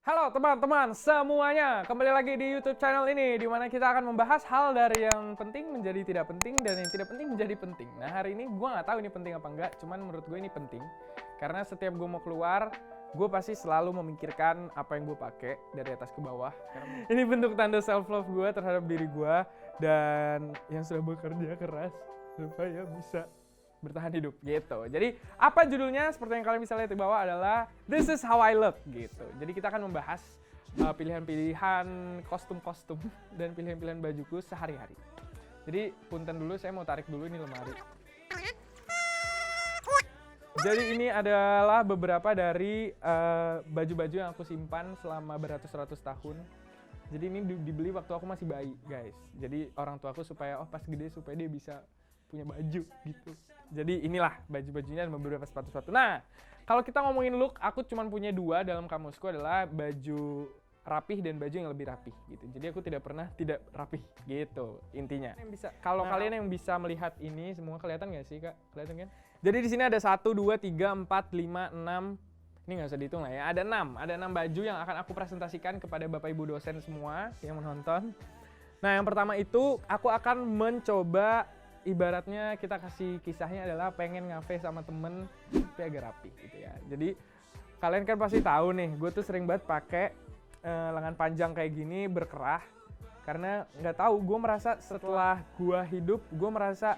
Halo teman-teman semuanya, kembali lagi di YouTube channel ini di mana kita akan membahas hal dari yang penting menjadi tidak penting dan yang tidak penting menjadi penting. Nah hari ini gue nggak tahu ini penting apa enggak, cuman menurut gue ini penting karena setiap gue mau keluar, gue pasti selalu memikirkan apa yang gue pakai dari atas ke bawah. Ini bentuk tanda self love gue terhadap diri gue dan yang sudah bekerja keras supaya bisa bertahan hidup gitu. Jadi apa judulnya seperti yang kalian bisa lihat di bawah adalah This is how I look gitu. Jadi kita akan membahas pilihan-pilihan kostum-kostum dan pilihan-pilihan bajuku sehari-hari. Jadi punten dulu, saya mau tarik dulu ini lemari. Jadi ini adalah beberapa dari baju-baju yang aku simpan selama beratus-ratus tahun. Jadi ini dibeli waktu aku masih bayi, guys. Jadi orang tua aku supaya pas gede supaya dia bisa punya baju gitu. Jadi inilah baju-bajunya dan beberapa sepatu-sepatu. Nah, kalau kita ngomongin look, aku cuma punya dua dalam kamusku adalah baju rapih dan baju yang lebih rapih gitu. Jadi aku tidak pernah tidak rapih gitu intinya. Yang bisa, kalau kalian yang bisa melihat ini semua kelihatan nggak sih Kak? Kelihatan kan? Jadi di sini ada 1, 2, 3, 4, 5, 6. Ini nggak usah dihitung lah ya. Ada 6 baju yang akan aku presentasikan kepada Bapak Ibu dosen semua yang menonton. Nah, yang pertama itu aku akan mencoba, ibaratnya kita kasih kisahnya adalah pengen ngafe sama temen tapi agak rapi gitu ya. Jadi kalian kan pasti tahu nih, gue tuh sering banget pakai lengan panjang kayak gini berkerah karena nggak tahu, gue merasa setelah gue hidup gue merasa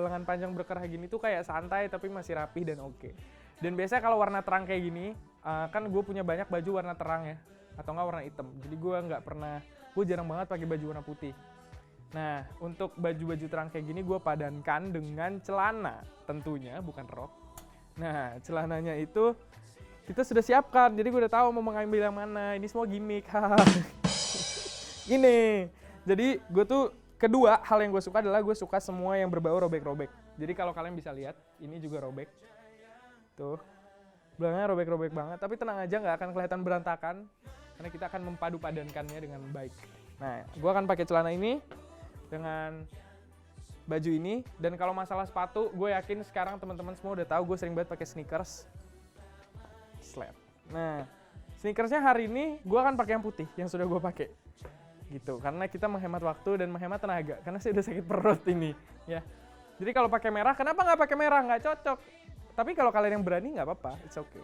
lengan panjang berkerah gini tuh kayak santai tapi masih rapih dan oke. Dan biasanya kalau warna terang kayak gini kan gue punya banyak baju warna terang ya atau nggak warna hitam. Jadi gue jarang banget pakai baju warna putih. Nah, untuk baju-baju terang kayak gini gue padankan dengan celana, tentunya bukan rok. Nah, celananya itu kita sudah siapkan, jadi gue udah tahu mau mengambil yang mana. Ini semua gimmick. Gini, jadi gue tuh kedua hal yang gue suka adalah gue suka semua yang berbau robek-robek. Jadi kalau kalian bisa lihat, ini juga robek. Tuh, belakangnya robek-robek banget. Tapi tenang aja, nggak akan kelihatan berantakan karena kita akan mempadu-padankannya dengan baik. Nah, gue akan pakai celana ini dengan baju ini, dan kalau masalah sepatu, gue yakin sekarang teman-teman semua udah tahu gue sering banget pakai sneakers. Slap. Nah, sneakersnya hari ini gue akan pakai yang putih yang sudah gue pakai, gitu. Karena kita menghemat waktu dan menghemat tenaga. Karena saya udah sakit perut ini, ya. Jadi kalau pakai merah, kenapa nggak pakai merah? Nggak cocok. Tapi kalau kalian yang berani nggak apa-apa, it's okay.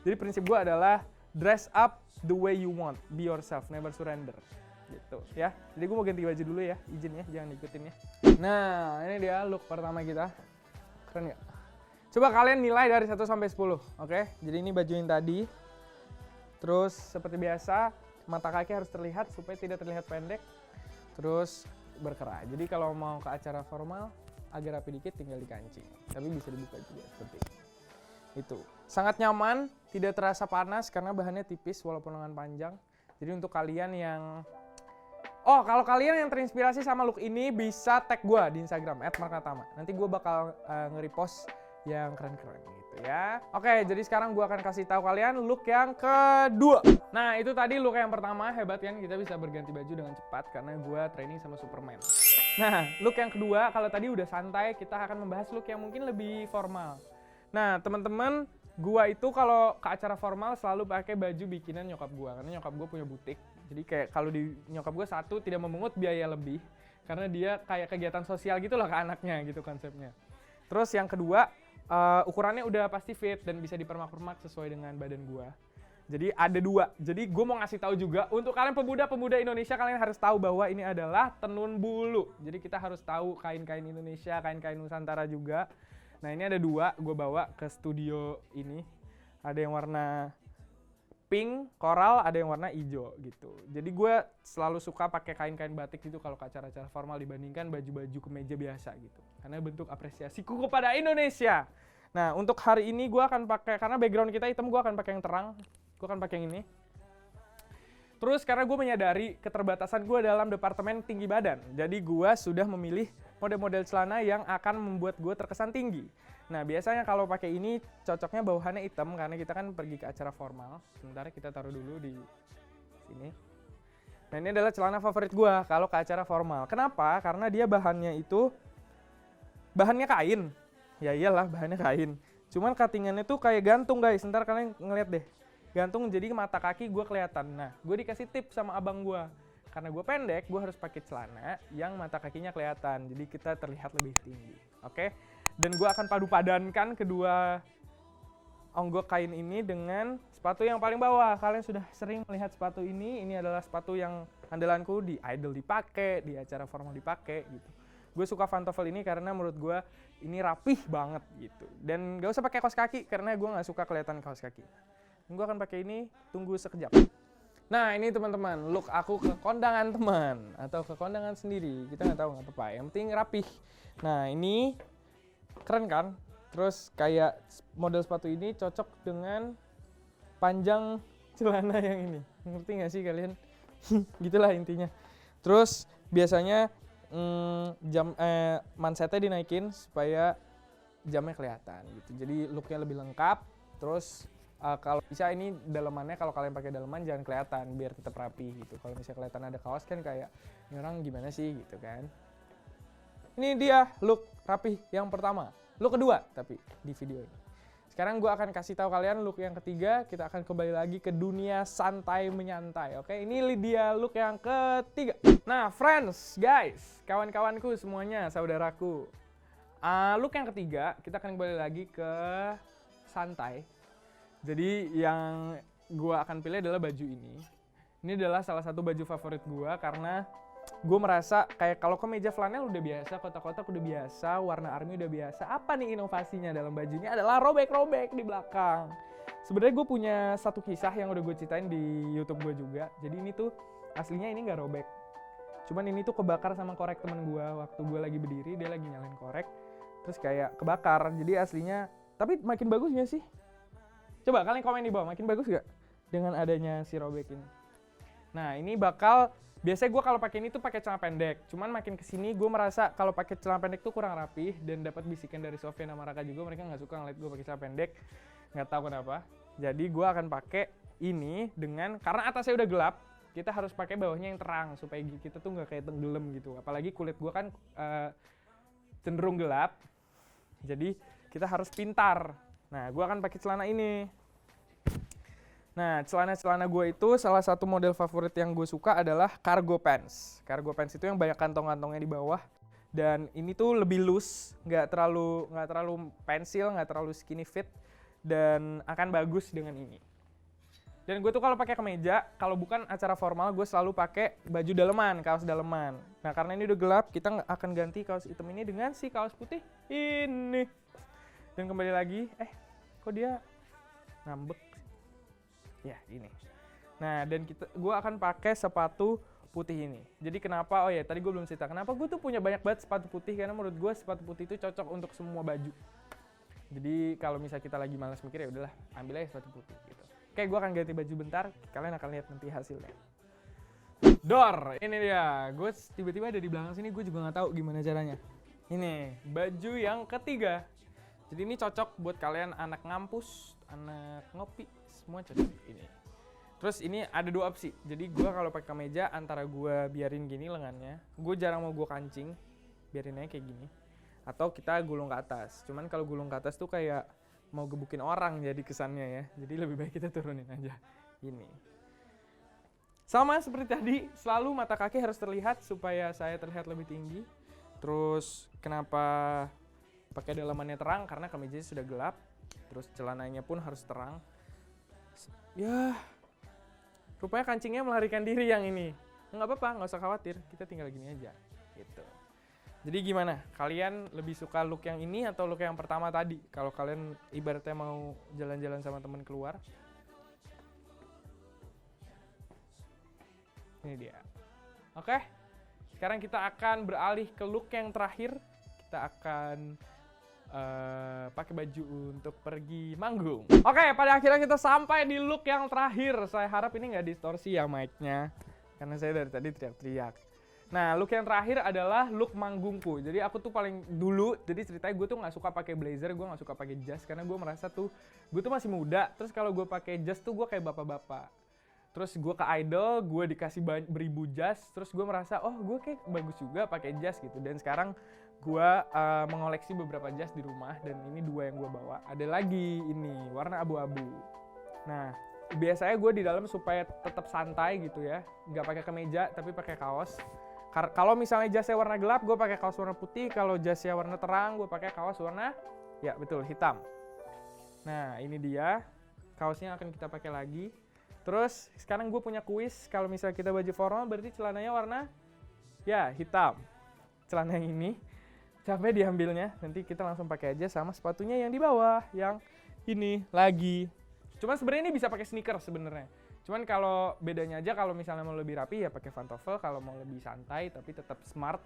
Jadi prinsip gue adalah dress up the way you want, be yourself, never surrender. Gitu ya. Jadi gue mau ganti baju dulu ya, izin ya, jangan ikutin ya. Nah, ini dia look pertama kita. Keren nggak? Coba kalian nilai dari 1 sampai 10, oke? Jadi ini baju yang tadi. Terus seperti biasa, mata kaki harus terlihat supaya tidak terlihat pendek. Terus berkerah. Jadi kalau mau ke acara formal, agak rapi dikit tinggal dikancing. Tapi bisa dibuka juga seperti ini. Itu. Sangat nyaman, tidak terasa panas karena bahannya tipis walaupun lengan panjang. Jadi untuk kalian yang kalau kalian yang terinspirasi sama look ini bisa tag gue di Instagram @marknatama. Nanti gue bakal nge-repost yang keren-keren gitu ya. Oke, jadi sekarang gue akan kasih tahu kalian look yang kedua. Nah, itu tadi look yang pertama, hebat kan? Kita bisa berganti baju dengan cepat karena gue training sama Superman. Nah, look yang kedua, kalau tadi udah santai, kita akan membahas look yang mungkin lebih formal. Nah, teman-teman, gua itu kalau ke acara formal selalu pakai baju bikinan nyokap gua karena nyokap gua punya butik. Jadi kayak kalau di nyokap gua satu tidak memungut biaya lebih karena dia kayak kegiatan sosial gitu lah ke anaknya gitu konsepnya. Terus yang kedua, ukurannya udah pasti fit dan bisa dipermak-permak sesuai dengan badan gua. Jadi ada 2. Jadi gue mau ngasih tahu juga untuk kalian pemuda-pemuda Indonesia, kalian harus tahu bahwa ini adalah tenun bulu. Jadi kita harus tahu kain-kain Indonesia, kain-kain Nusantara juga. Nah, ini ada 2 gue bawa ke studio ini. Ada yang warna pink, koral, ada yang warna hijau gitu. Jadi gue selalu suka pakai kain-kain batik gitu kalau ke acara-acara formal dibandingkan baju-baju kemeja biasa gitu. Karena bentuk apresiasiku kepada Indonesia. Nah, untuk hari ini gue akan pakai, karena background kita hitam, gue akan pakai yang terang. Gue akan pakai yang ini. Terus karena gue menyadari keterbatasan gue dalam departemen tinggi badan, jadi gue sudah memilih model-model celana yang akan membuat gue terkesan tinggi. Nah, biasanya kalau pakai ini cocoknya bawahannya hitam karena kita kan pergi ke acara formal. Sementara kita taruh dulu di sini. Nah, ini adalah celana favorit gue kalau ke acara formal. Kenapa? Karena dia bahannya kain. Ya iyalah, bahannya kain. Cuman cuttingannya tuh kayak gantung guys. Ntar kalian ngeliat deh. gantung jadi mata kaki gue kelihatan. Nah, gue dikasih tips sama abang gue. Karena gue pendek, gue harus pakai celana yang mata kakinya kelihatan. Jadi kita terlihat lebih tinggi. Oke? Dan gue akan padu padankan kedua onggok kain ini dengan sepatu yang paling bawah. Kalian sudah sering melihat sepatu ini. Ini adalah sepatu yang andalanku di idol dipakai, di acara formal dipakai gitu. Gue suka pantofel ini karena menurut gue ini rapih banget gitu. Dan gak usah pakai kaos kaki karena gue gak suka kelihatan kaos kaki. Gue akan pakai ini, tunggu sekejap. Nah ini teman-teman, look aku ke kondangan teman atau ke kondangan sendiri. Kita nggak tahu, nggak apa-apa, yang penting rapih. Nah ini keren kan? Terus kayak model sepatu ini cocok dengan panjang celana yang ini. Ngerti nggak sih kalian? Gitulah intinya. Terus biasanya mansetnya dinaikin supaya jamnya kelihatan gitu. Jadi looknya lebih lengkap. Terus kalau bisa ini dalemannya, kalau kalian pakai daleman jangan kelihatan biar tetap rapi gitu. Kalau misalnya kelihatan ada kaos kan kayak ini orang gimana sih gitu kan. Ini dia look rapi yang pertama. Look kedua tapi di video ini. Sekarang gue akan kasih tahu kalian look yang ketiga. Kita akan kembali lagi ke dunia santai menyantai. Oke, ini dia look yang ketiga. Nah, friends, guys, kawan-kawanku semuanya, saudaraku. Look yang ketiga, kita akan kembali lagi ke santai. Jadi yang gue akan pilih adalah baju ini. Ini adalah salah satu baju favorit gue karena gue merasa kayak kalau kemeja flanel udah biasa, kotak-kotak udah biasa, warna army udah biasa. Apa nih inovasinya dalam baju ini adalah robek-robek di belakang. Sebenarnya gue punya satu kisah yang udah gue ceritain di YouTube gue juga. Jadi ini tuh aslinya ini nggak robek. Cuman ini tuh kebakar sama korek temen gue. Waktu gue lagi berdiri, dia lagi nyalain korek. Terus kayak kebakar. Jadi aslinya, tapi makin bagus gak sih? Coba kalian komen di bawah, makin bagus gak dengan adanya si robek ini? Nah ini bakal, biasanya gue kalau pakai ini tuh pakai celana pendek. Cuman makin kesini gue merasa kalau pakai celana pendek tuh kurang rapih. Dan dapat bisikan dari Sofian sama Raka juga, mereka nggak suka ngeliat gue pakai celana pendek. Nggak tahu kenapa. Jadi gue akan pakai ini dengan, karena atasnya udah gelap, kita harus pakai bawahnya yang terang supaya kita tuh nggak kayak tenggelam gitu. Apalagi kulit gue kan cenderung gelap. Jadi kita harus pintar. Nah, gue akan pakai celana ini. Nah, celana-celana gue itu salah satu model favorit yang gue suka adalah cargo pants. Cargo pants itu yang banyak kantong-kantongnya di bawah. Dan ini tuh lebih loose, nggak terlalu pensil, nggak terlalu skinny fit, dan akan bagus dengan ini. Dan gue tuh kalau pakai kemeja, kalau bukan acara formal, gue selalu pakai baju daleman, kaos daleman. Nah, karena ini udah gelap, kita akan ganti kaos hitam ini dengan si kaos putih ini. Dan kembali lagi, kok dia ngambek? Ya, ini. Nah, dan gue akan pakai sepatu putih ini. Jadi kenapa? Oh ya, tadi gue belum cerita. Kenapa gue tuh punya banyak banget sepatu putih? Karena menurut gue sepatu putih itu cocok untuk semua baju. Jadi kalau misalnya kita lagi malas mikir, ya udahlah, ambil aja sepatu putih gitu. Oke, gue akan ganti baju bentar. Kalian akan lihat nanti hasilnya. Dor, ini dia. Gue tiba-tiba ada di belakang sini, gue juga nggak tahu gimana caranya. Ini baju yang ketiga. Jadi ini cocok buat kalian anak ngampus, anak ngopi, semua cocok ini. Terus ini ada dua opsi. Jadi gue kalau pakai kemeja antara gue biarin gini lengannya, gue jarang mau gue kancing, biarin aja kayak gini. Atau kita gulung ke atas. Cuman kalau gulung ke atas tuh kayak mau gebukin orang jadi kesannya ya. Jadi lebih baik kita turunin aja. Ini. Sama seperti tadi, selalu mata kaki harus terlihat supaya saya terlihat lebih tinggi. Terus kenapa pakai dalamannya terang? Karena kemejanya sudah gelap. Terus celananya pun harus terang. Ya, rupanya kancingnya melarikan diri yang ini. Nggak apa-apa, nggak usah khawatir. Kita tinggal gini aja. Gitu. Jadi gimana? Kalian lebih suka look yang ini atau look yang pertama tadi? Kalau kalian ibaratnya mau jalan-jalan sama teman keluar. Ini dia. Oke. Sekarang kita akan beralih ke look yang terakhir. Kita akan pakai baju untuk pergi manggung. Oke, pada akhirnya kita sampai di look yang terakhir. Saya harap ini nggak distorsi ya mic-nya. Karena saya dari tadi teriak-teriak. Nah, look yang terakhir adalah look manggungku. Jadi aku tuh paling dulu, jadi ceritanya gue tuh nggak suka pakai blazer, gue nggak suka pakai jas. Karena gue merasa tuh, gue tuh masih muda. Terus kalau gue pakai jas tuh gue kayak bapak-bapak. Terus gue ke idol, gue dikasih beribu jas. Terus gue merasa, oh gue kayak bagus juga pakai jas gitu. Dan sekarang gue mengoleksi beberapa jas di rumah. Dan ini dua yang gue bawa. Ada lagi ini, warna abu-abu. Nah, biasanya gue di dalam supaya tetap santai gitu ya, nggak pakai kemeja tapi pakai kaos. Kalau misalnya jasnya warna gelap, gue pakai kaos warna putih. Kalau jasnya warna terang, gue pakai kaos warna, ya betul, hitam. Nah, ini dia kaosnya akan kita pakai lagi. Terus sekarang gue punya kuis, kalau misalnya kita baju formal berarti celananya warna, ya hitam. Celana yang ini, capek diambilnya, nanti kita langsung pakai aja sama sepatunya yang di bawah, yang ini lagi. Cuman sebenarnya ini bisa pakai sneakers sebenarnya. Cuman kalau bedanya aja kalau misalnya mau lebih rapi ya pakai pantofel, kalau mau lebih santai tapi tetap smart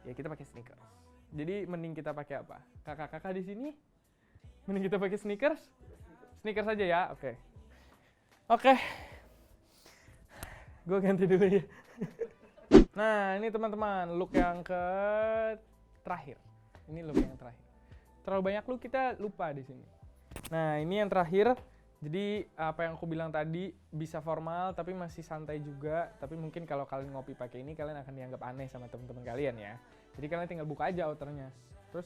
ya kita pakai sneakers. Jadi mending kita pakai apa? Kakak-kakak di sini mending kita pakai sneakers? Sneakers aja ya, oke. Oke. Gue ganti dulu ya. Nah, ini teman-teman, look yang terakhir. Ini look yang terakhir. Terlalu banyak look kita lupa di sini. Nah, ini yang terakhir. Jadi apa yang aku bilang tadi, bisa formal tapi masih santai juga. Tapi mungkin kalau kalian ngopi pakai ini, kalian akan dianggap aneh sama teman-teman kalian ya. Jadi kalian tinggal buka aja outernya. Terus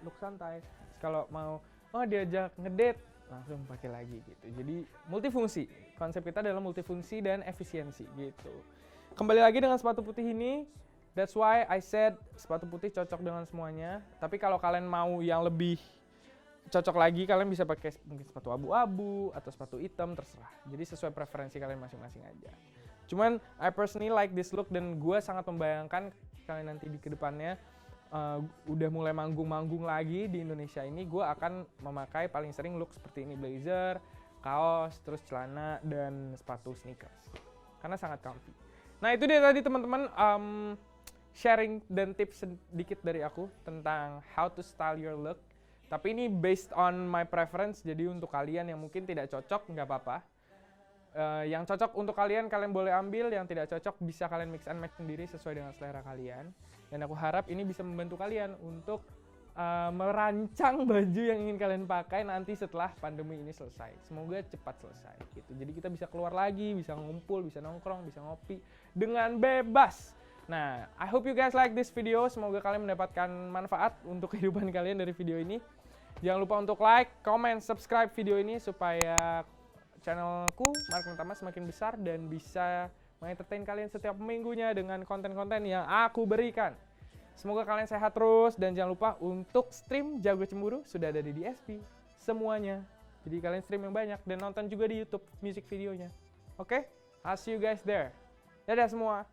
look santai. Kalau mau, diajak ngedate, langsung pakai lagi gitu. Jadi multifungsi. Konsep kita adalah multifungsi dan efisiensi gitu. Kembali lagi dengan sepatu putih ini. That's why I said sepatu putih cocok dengan semuanya. Tapi kalau kalian mau yang lebih cocok lagi, kalian bisa pakai mungkin sepatu abu-abu atau sepatu hitam, terserah. Jadi sesuai preferensi kalian masing-masing aja. Cuman I personally like this look dan gue sangat membayangkan kalian nanti di kedepannya udah mulai manggung-manggung lagi di Indonesia ini, gue akan memakai paling sering look seperti ini, blazer, kaos, terus celana dan sepatu sneakers. Karena sangat comfy. Nah itu dia tadi teman-teman, sharing dan tips sedikit dari aku tentang how to style your look. Tapi ini based on my preference, jadi untuk kalian yang mungkin tidak cocok, nggak apa-apa. Yang cocok untuk kalian, kalian boleh ambil. Yang tidak cocok, bisa kalian mix and match sendiri sesuai dengan selera kalian. Dan aku harap ini bisa membantu kalian untuk merancang baju yang ingin kalian pakai nanti setelah pandemi ini selesai. Semoga cepat selesai gitu. Jadi kita bisa keluar lagi, bisa ngumpul, bisa nongkrong, bisa ngopi dengan bebas. Nah, I hope you guys like this video. Semoga kalian mendapatkan manfaat untuk kehidupan kalian dari video ini. Jangan lupa untuk like, comment, subscribe video ini supaya channelku Mark Natama semakin besar dan bisa mengentertain kalian setiap minggunya dengan konten-konten yang aku berikan. Semoga kalian sehat terus dan jangan lupa untuk stream Jago Cemburu sudah ada di DSP semuanya. Jadi kalian stream yang banyak dan nonton juga di YouTube music videonya. Oke? I'll see you guys there. Dadah semua.